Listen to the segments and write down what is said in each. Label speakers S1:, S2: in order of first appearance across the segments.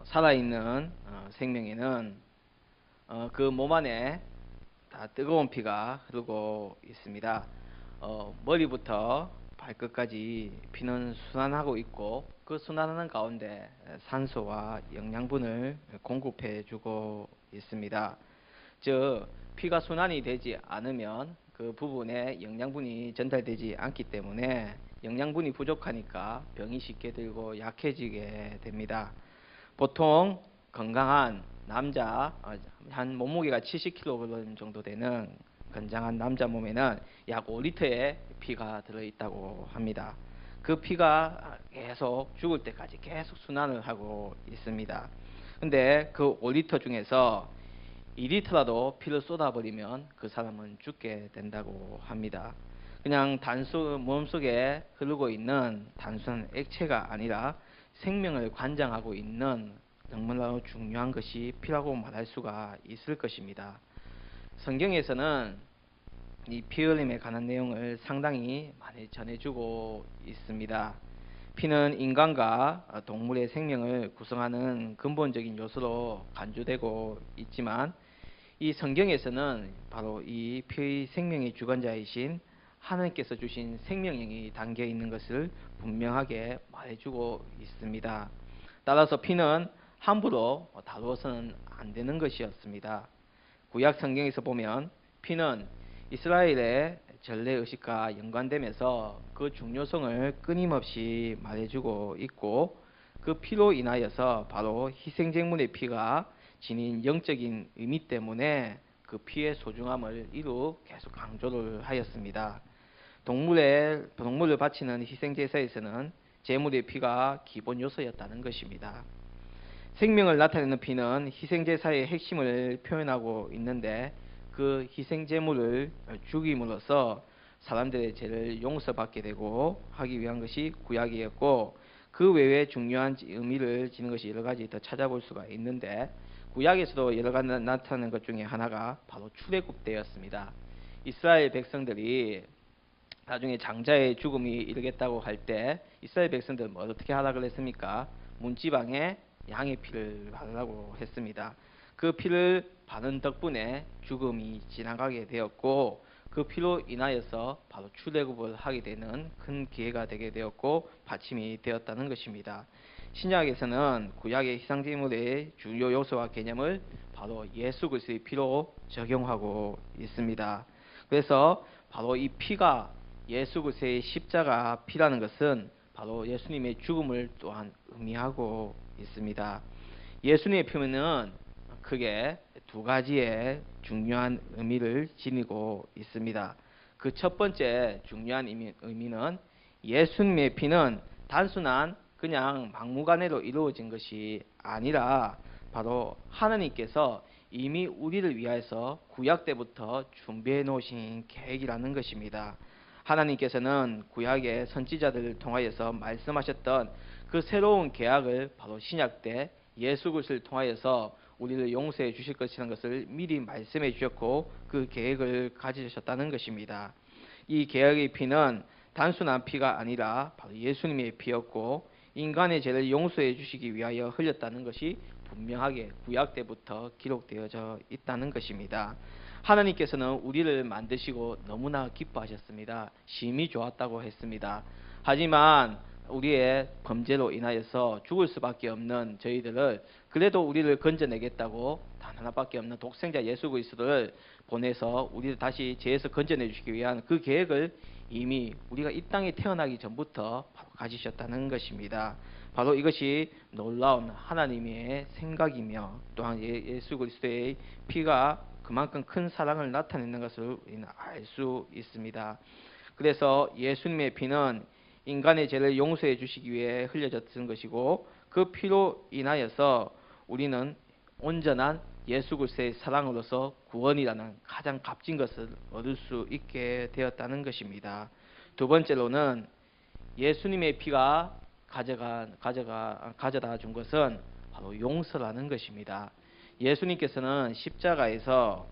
S1: 살아있는 생명에는 그 몸 안에 다 뜨거운 피가 흐르고 있습니다. 머리부터 발끝까지 피는 순환하고 있고 그 순환하는 가운데 산소와 영양분을 공급해 주고 있습니다. 즉 피가 순환이 되지 않으면 그 부분에 영양분이 전달되지 않기 때문에 영양분이 부족하니까 병이 쉽게 들고 약해지게 됩니다. 보통 건강한 남자, 한 몸무게가 70kg 정도 되는 건장한 남자 몸에는 약 5리터의 피가 들어있다고 합니다. 그 피가 계속 죽을 때까지 계속 순환을 하고 있습니다. 근데 그 5리터 중에서 2리터라도 피를 쏟아버리면 그 사람은 죽게 된다고 합니다. 그냥 몸속에 흐르고 있는 단순한 액체가 아니라 생명을 관장하고 있는 너무나 중요한 것이 피라고 말할 수가 있을 것입니다. 성경에서는 이 피 흘림에 관한 내용을 상당히 많이 전해주고 있습니다. 피는 인간과 동물의 생명을 구성하는 근본적인 요소로 간주되고 있지만 이 성경에서는 바로 이 피의 생명의 주관자이신 하나님께서 주신 생명력이 담겨 있는 것을 분명하게 말해주고 있습니다. 따라서 피는 함부로 다루어서는 안 되는 것이었습니다. 구약 성경에서 보면 피는 이스라엘의 전례의식과 연관되면서 그 중요성을 끊임없이 말해주고 있고 그 피로 인하여서 바로 희생제물의 피가 지닌 영적인 의미 때문에 그 피의 소중함을 이루 계속 강조를 하였습니다. 동물을 바치는 희생제사에서는 제물의 피가 기본 요소였다는 것입니다. 생명을 나타내는 피는 희생제사의 핵심을 표현하고 있는데 그 희생제물을 죽임으로써 사람들의 죄를 용서받게 되고 하기 위한 것이 구약이었고 그 외에 중요한 의미를 지닌 것이 여러 가지 더 찾아볼 수가 있는데 구약에서도 여러 가지 나타나는 것 중에 하나가 바로 출애굽 때였습니다. 이스라엘 백성들이 나중에 장자의 죽음이 이르겠다고 할 때 이스라엘 백성들은 어떻게 하라고 했습니까? 문지방에 양의 피를 바르라고 했습니다. 그 피를 바른 덕분에 죽음이 지나가게 되었고 그 피로 인하여서 바로 출애굽을 하게 되는 큰 기회가 되게 되었고 받침이 되었다는 것입니다. 신약에서는 구약의 희생제물의 주요 요소와 개념을 바로 예수 그리스도의 피로 적용하고 있습니다. 그래서 바로 이 피가 예수 그리스도의 십자가 피라는 것은 바로 예수님의 죽음을 또한 의미하고 있습니다. 예수님의 피는 크게 두 가지의 중요한 의미를 지니고 있습니다. 그 첫 번째 중요한 의미는 예수님의 피는 단순한 그냥 막무가내로 이루어진 것이 아니라 바로 하나님께서 이미 우리를 위하여서 구약 때부터 준비해 놓으신 계획이라는 것입니다. 하나님께서는 구약의 선지자들을 통하여서 말씀하셨던 그 새로운 계약을 바로 신약 때 예수 그리스도를 통하여서 우리를 용서해 주실 것이라는 것을 미리 말씀해 주셨고 그 계획을 가지셨다는 것입니다. 이 계약의 피는 단순한 피가 아니라 바로 예수님의 피였고 인간의 죄를 용서해 주시기 위하여 흘렸다는 것이 분명하게 구약 때부터 기록되어져 있다는 것입니다. 하나님께서는 우리를 만드시고 너무나 기뻐하셨습니다. 심히 좋았다고 했습니다. 하지만 우리의 범죄로 인하여서 죽을 수밖에 없는 저희들을 그래도 우리를 건져내겠다고 단 하나밖에 없는 독생자 예수 그리스도를 보내서 우리를 다시 죄에서 건져내 주시기 위한 그 계획을 이미 우리가 이 땅에 태어나기 전부터 바로 가지셨다는 것입니다. 바로 이것이 놀라운 하나님의 생각이며 또한 예수 그리스도의 피가 그만큼 큰 사랑을 나타내는 것을 우리는 알 수 있습니다. 그래서 예수님의 피는 인간의 죄를 용서해 주시기 위해 흘려졌던 것이고 그 피로 인하여서 우리는 온전한 예수 그리스도의 사랑으로서 구원이라는 가장 값진 것을 얻을 수 있게 되었다는 것입니다. 두 번째로는 예수님의 피가 가져다 준 것은 바로 용서라는 것입니다. 예수님께서는 십자가에서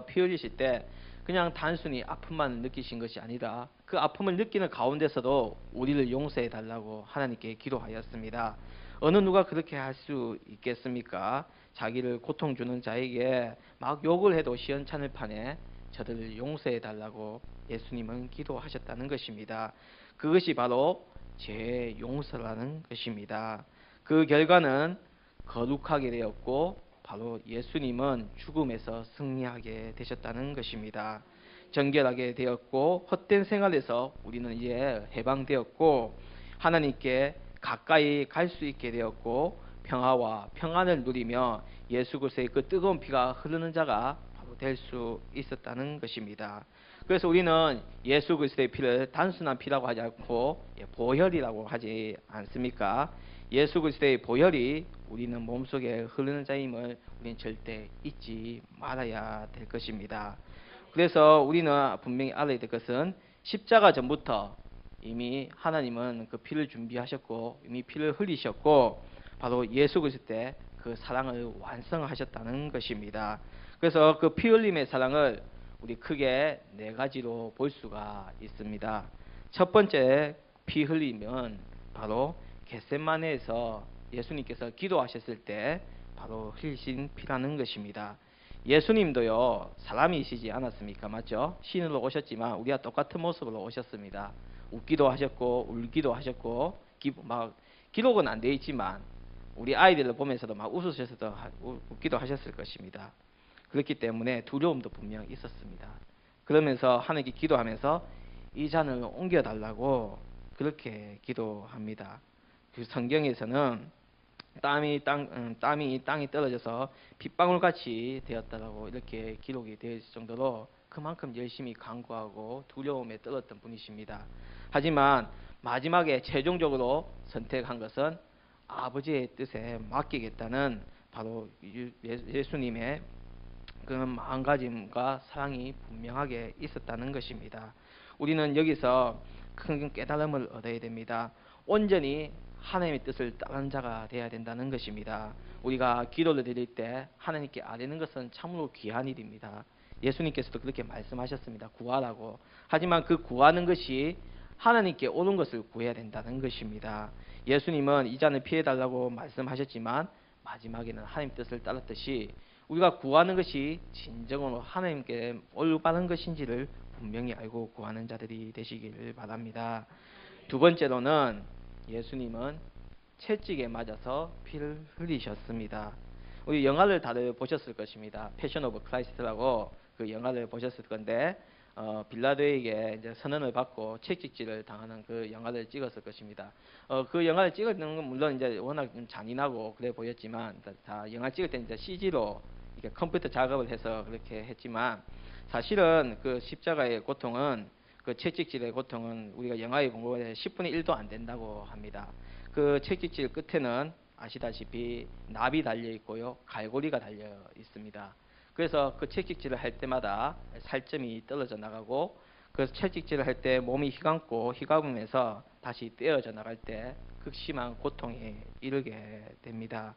S1: 피 흘리실 때 그냥 단순히 아픔만 느끼신 것이 아니라 그 아픔을 느끼는 가운데서도 우리를 용서해 달라고 하나님께 기도하였습니다. 어느 누가 그렇게 할 수 있겠습니까? 자기를 고통 주는 자에게 막 욕을 해도 시원찮을 판에 저들을 용서해 달라고 예수님은 기도하셨다는 것입니다. 그것이 바로 죄 용서라는 것입니다. 그 결과는 거룩하게 되었고 바로 예수님은 죽음에서 승리하게 되셨다는 것입니다. 정결하게 되었고 헛된 생활에서 우리는 이제 해방되었고 하나님께 가까이 갈 수 있게 되었고 평화와 평안을 누리며 예수 그리스도의 그 뜨거운 피가 흐르는 자가 바로 될 수 있었다는 것입니다. 그래서 우리는 예수 그리스도의 피를 단순한 피라고 하지 않고 보혈이라고 하지 않습니까? 예수 그리스도의 보혈이 우리는 몸속에 흐르는 자임을 우리는 절대 잊지 말아야 될 것입니다. 그래서 우리는 분명히 알아야 될 것은 십자가 전부터 이미 하나님은 그 피를 준비하셨고 이미 피를 흘리셨고 바로 예수 그리스도 때 그 사랑을 완성하셨다는 것입니다. 그래서 그 피 흘림의 사랑을 우리 크게 네 가지로 볼 수가 있습니다. 첫 번째 피 흘리면 바로 겟세마네에서 예수님께서 기도하셨을 때 바로 흘리신 피라는 것입니다. 예수님도요 사람이시지 않았습니까? 맞죠? 신으로 오셨지만 우리와 똑같은 모습으로 오셨습니다. 웃기도 하셨고 울기도 하셨고 막 기록은 안 되어 있지만 우리 아이들을 보면서도 막 웃으셔서도 웃기도 하셨을 것입니다. 그렇기 때문에 두려움도 분명 있었습니다. 그러면서 하나님께 기도하면서 이 잔을 옮겨달라고 그렇게 기도합니다. 그 성경에서는 땀이 땅에 떨어져서 핏방울같이 되었다라고 이렇게 기록이 되어 있을 정도로 그만큼 열심히 간구하고 두려움에 떨었던 분이십니다. 하지만 마지막에 최종적으로 선택한 것은 아버지의 뜻에 맡기겠다는 바로 예수님의 그 마음가짐과 사랑이 분명하게 있었다는 것입니다. 우리는 여기서 큰 깨달음을 얻어야 됩니다. 온전히 하나님의 뜻을 따르는 자가 되어야 된다는 것입니다. 우리가 기도를 드릴 때 하나님께 아뢰는 것은 참으로 귀한 일입니다. 예수님께서도 그렇게 말씀하셨습니다. 구하라고. 하지만 그 구하는 것이 하나님께 오는 것을 구해야 된다는 것입니다. 예수님은 이 잔을 피해달라고 말씀하셨지만 마지막에는 하나님 뜻을 따랐듯이 우리가 구하는 것이 진정으로 하나님께 올바른 것인지를 분명히 알고 구하는 자들이 되시기를 바랍니다. 두 번째로는 예수님은 채찍에 맞아서 피를 흘리셨습니다. 우리 영화를 다들 보셨을 것입니다. 패션 오브 크라이스트라고 그 영화를 보셨을 건데 빌라도에게 이제 선언을 받고 채찍질을 당하는 그 영화를 찍었을 것입니다. 그 영화를 찍는 건 물론 이제 워낙 좀 잔인하고 그래 보였지만 다 영화 찍을 때 이제 CG로 이렇게 컴퓨터 작업을 해서 그렇게 했지만 사실은 그 십자가의 고통은 그 채찍질의 고통은 우리가 영화에 본 거에 10분의 1도 안 된다고 합니다. 그 채찍질 끝에는 아시다시피 납이 달려 있고요, 갈고리가 달려 있습니다. 그래서 그 채찍질을 할 때마다 살점이 떨어져 나가고 그 채찍질을 할 때 몸이 휘감으면서 다시 떼어져 나갈 때 극심한 고통에 이르게 됩니다.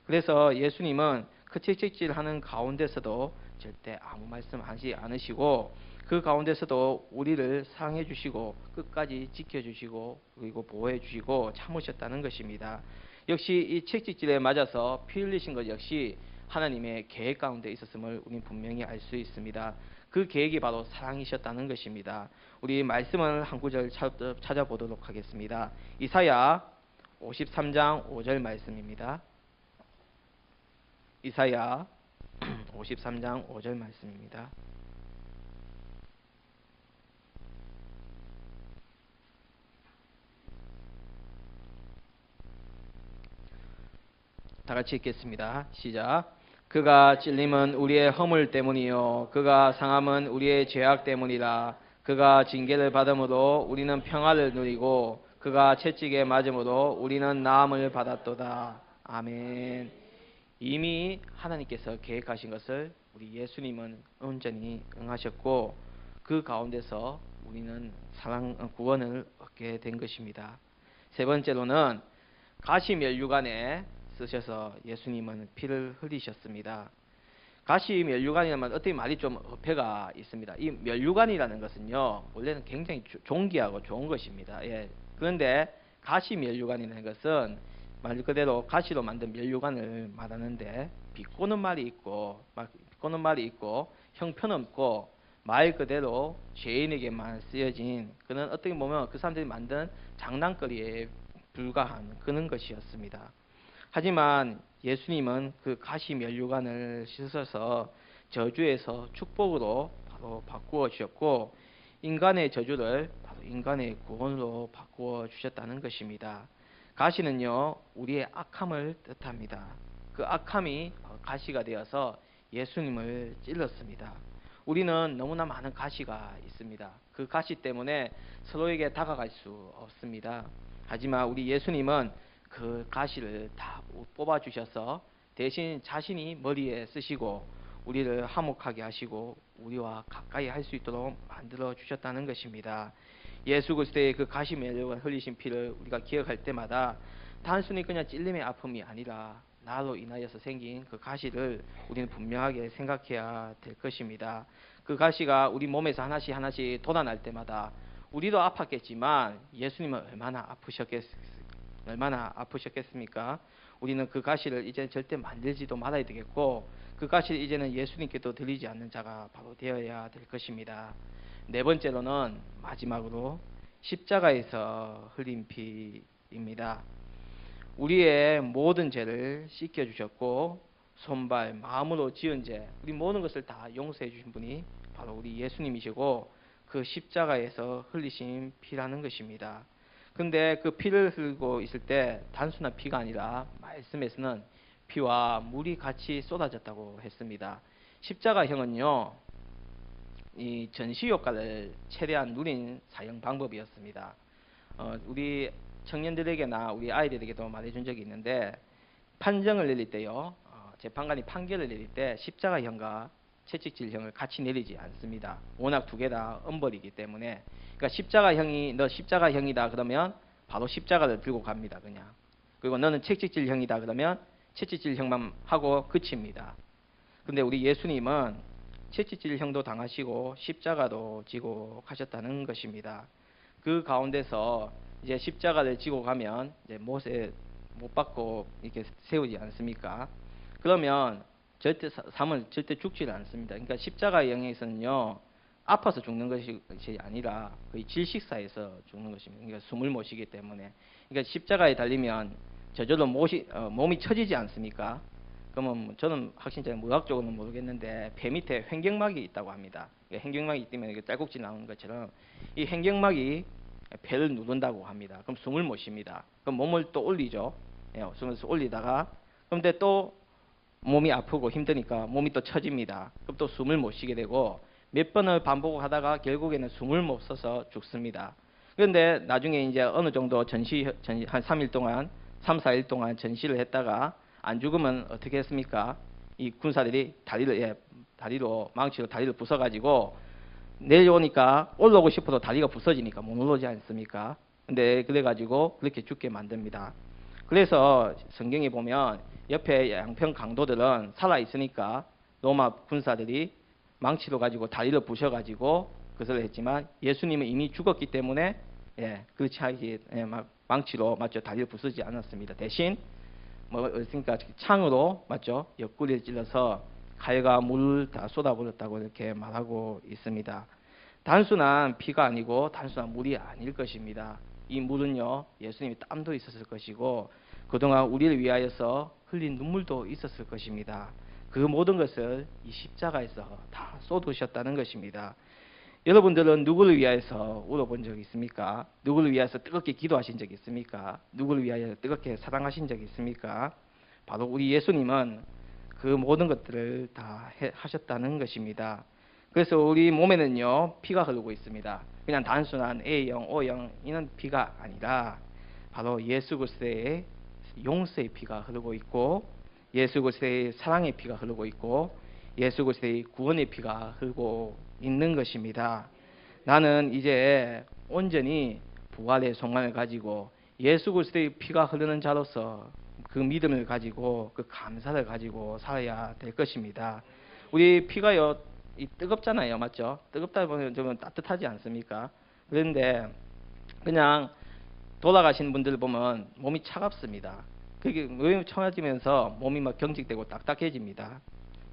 S1: 그래서 예수님은 그 채찍질하는 가운데서도 절대 아무 말씀하지 않으시고 그 가운데서도 우리를 사랑해 주시고 끝까지 지켜주시고 그리고 보호해 주시고 참으셨다는 것입니다. 역시 이 채찍질에 맞아서 피 흘리신 것 역시 하나님의 계획 가운데 있었음을 우리는 분명히 알 수 있습니다. 그 계획이 바로 사랑이셨다는 것입니다. 우리 말씀을 한 구절 찾아보도록 하겠습니다. 이사야 53장 5절 말씀입니다. 이사야 53장 5절 말씀입니다. 다 같이 읽겠습니다. 시작. 그가 찔림은 우리의 허물 때문이요 그가 상함은 우리의 죄악 때문이라. 그가 징계를 받음으로 우리는 평화를 누리고 그가 채찍에 맞음으로 우리는 나음을 받았도다. 아멘. 이미 하나님께서 계획하신 것을 우리 예수님은 온전히 응하셨고 그 가운데서 우리는 구원을 얻게 된 것입니다. 세 번째로는 가시면류관에 쓰셔서 예수님은 피를 흘리셨습니다. 가시 면류관이라면 어떻게 말이 좀 어폐가 있습니다. 이 면류관이라는 것은요, 원래는 굉장히 존귀하고 좋은 것입니다. 예. 그런데 가시 면류관이라는 것은 말 그대로 가시로 만든 면류관을 말하는데, 비꼬는 말이 있고, 비꼬는 말이 있고, 형편없고, 말 그대로 죄인에게만 쓰여진 그런, 어떻게 보면 그 사람들이 만든 장난거리에 불과한 그런 것이었습니다. 하지만 예수님은 그 가시 면류관을 씻어서 저주에서 축복으로 바로 바꾸어 주셨고, 인간의 저주를 바로 인간의 구원으로 바꾸어 주셨다는 것입니다. 가시는요, 우리의 악함을 뜻합니다. 그 악함이 가시가 되어서 예수님을 찔렀습니다. 우리는 너무나 많은 가시가 있습니다. 그 가시 때문에 서로에게 다가갈 수 없습니다. 하지만 우리 예수님은 그 가시를 다 뽑아 주셔서 대신 자신이 머리에 쓰시고 우리를 화목하게 하시고 우리와 가까이 할 수 있도록 만들어 주셨다는 것입니다. 예수 그리스도의 그 가시 면류관 흘리신 피를 우리가 기억할 때마다 단순히 그냥 찔림의 아픔이 아니라 나로 인하여서 생긴 그 가시를 우리는 분명하게 생각해야 될 것입니다. 그 가시가 우리 몸에서 하나씩 하나씩 돋아날 때마다 우리도 아팠겠지만 예수님은 얼마나 아프셨겠습니까? 우리는 그 가시를 이제 절대 만들지도 말아야 되겠고, 그 가시를 이제는 예수님께도 드리지 않는 자가 바로 되어야 될 것입니다. 네 번째로는 마지막으로 십자가에서 흘린 피입니다. 우리의 모든 죄를 씻겨주셨고, 손발, 마음으로 지은 죄, 우리 모든 것을 다 용서해 주신 분이 바로 우리 예수님이시고, 그 십자가에서 흘리신 피라는 것입니다. 근데 그 피를 흘리고 있을 때 단순한 피가 아니라 말씀에서는 피와 물이 같이 쏟아졌다고 했습니다. 십자가형은요, 이 전시 효과를 최대한 누린 사형 방법이었습니다. 우리 청년들에게나 우리 아이들에게도 말해준 적이 있는데, 판정을 내릴 때요, 재판관이 판결을 내릴 때 십자가형과 채찍질형을 같이 내리지 않습니다. 워낙 두 개 다 엄벌이기 때문에. 그러니까 십자가형이 너 십자가형이다 그러면 바로 십자가를 들고 갑니다. 그냥. 그리고 너는 채찍질형이다 그러면 채찍질형만 하고 그칩니다. 근데 우리 예수님은 채찍질형도 당하시고 십자가도 지고 가셨다는 것입니다. 그 가운데서 이제 십자가를 지고 가면 이제 못에 못 박고 이렇게 세우지 않습니까? 그러면 삶은 절대 죽지를 않습니다. 그러니까 십자가의 영에서는요, 아파서 죽는 것이 아니라 거의 질식사에서 죽는 것입니다. 그러니까 숨을 못 쉬기 때문에. 그러니까 십자가에 달리면 저절로 몸이 처지지 않습니까? 그러면 저는 확실히 의학적으로는 모르겠는데 배 밑에 횡격막이 있다고 합니다. 횡격막이 있다면 딸꾹질 나오는 것처럼 이 횡격막이 배를 누른다고 합니다. 그럼 숨을 못 쉽니다. 그럼 몸을 또 올리죠. 숨을 올리다가 그런데 또 몸이 아프고 힘드니까 몸이 또 처집니다. 그럼 또 숨을 못 쉬게 되고 몇 번을 반복하다가 결국에는 숨을 못 쉬어서 죽습니다. 그런데 나중에 이제 어느 정도 전시 한 3일 동안 3, 4일 동안 전시를 했다가 안 죽으면 어떻게 했습니까? 이 군사들이 다리로 망치로 다리를 부숴가지고 내려오니까 올라오고 싶어도 다리가 부서지니까 못 올라오지 않습니까? 근데 그래가지고 그렇게 죽게 만듭니다. 그래서 성경에 보면 옆에 양평 강도들은 살아 있으니까 로마 군사들이 망치로 가지고 다리를 부셔가지고 그것을 했지만 예수님은 이미 죽었기 때문에 그렇지 않게 망치로 맞죠 다리를 부수지 않았습니다. 대신 그러니까 창으로 맞죠 옆구리를 찔러서 칼과 물을 다 쏟아버렸다고 이렇게 말하고 있습니다. 단순한 피가 아니고 단순한 물이 아닐 것입니다. 이 물은요 예수님의 땀도 있었을 것이고 그동안 우리를 위하여서 흘린 눈물도 있었을 것입니다. 그 모든 것을 이 십자가에서 다 쏟으셨다는 것입니다. 여러분들은 누구를 위하여서 울어본 적이 있습니까? 누구를 위하여서 뜨겁게 기도하신 적이 있습니까? 누구를 위하여 뜨겁게 사랑하신 적이 있습니까? 바로 우리 예수님은 그 모든 것들을 다 하셨다는 것입니다. 그래서 우리 몸에는요 피가 흐르고 있습니다. 그냥 단순한 A형, O형 이런 피가 아니라 바로 예수 그리스도의 용서의 피가 흐르고 있고 예수 그리스도의 사랑의 피가 흐르고 있고 예수 그리스도의 구원의 피가 흐르고 있는 것입니다. 나는 이제 온전히 부활의 소망을 가지고 예수 그리스도의 피가 흐르는 자로서 그 믿음을 가지고 그 감사를 가지고 살아야 될 것입니다. 우리 피가요, 이 뜨겁잖아요, 맞죠? 뜨겁다 보면 좀 따뜻하지 않습니까? 그런데 그냥 돌아가신 분들 보면 몸이 차갑습니다. 그게 몸이 차가지면서 몸이 막 경직되고 딱딱해집니다.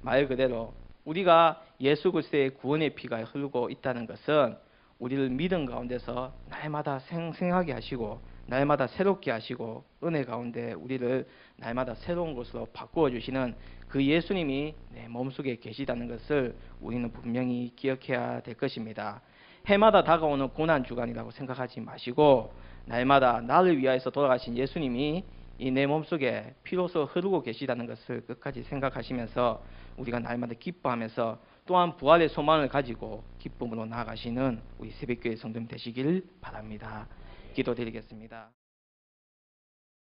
S1: 말 그대로 우리가 예수 그리스도의 구원의 피가 흐르고 있다는 것은 우리를 믿음 가운데서 날마다 생생하게 하시고 날마다 새롭게 하시고 은혜 가운데 우리를 날마다 새로운 것으로 바꾸어 주시는 그 예수님이 내 몸속에 계시다는 것을 우리는 분명히 기억해야 될 것입니다. 해마다 다가오는 고난 주간이라고 생각하지 마시고 날마다 나를 위하여서 돌아가신 예수님이 이 내 몸속에 피로서 흐르고 계시다는 것을 끝까지 생각하시면서 우리가 날마다 기뻐하면서 또한 부활의 소망을 가지고 기쁨으로 나아가시는 우리 새벽교회 성도님 되시길 바랍니다. 기도드리겠습니다.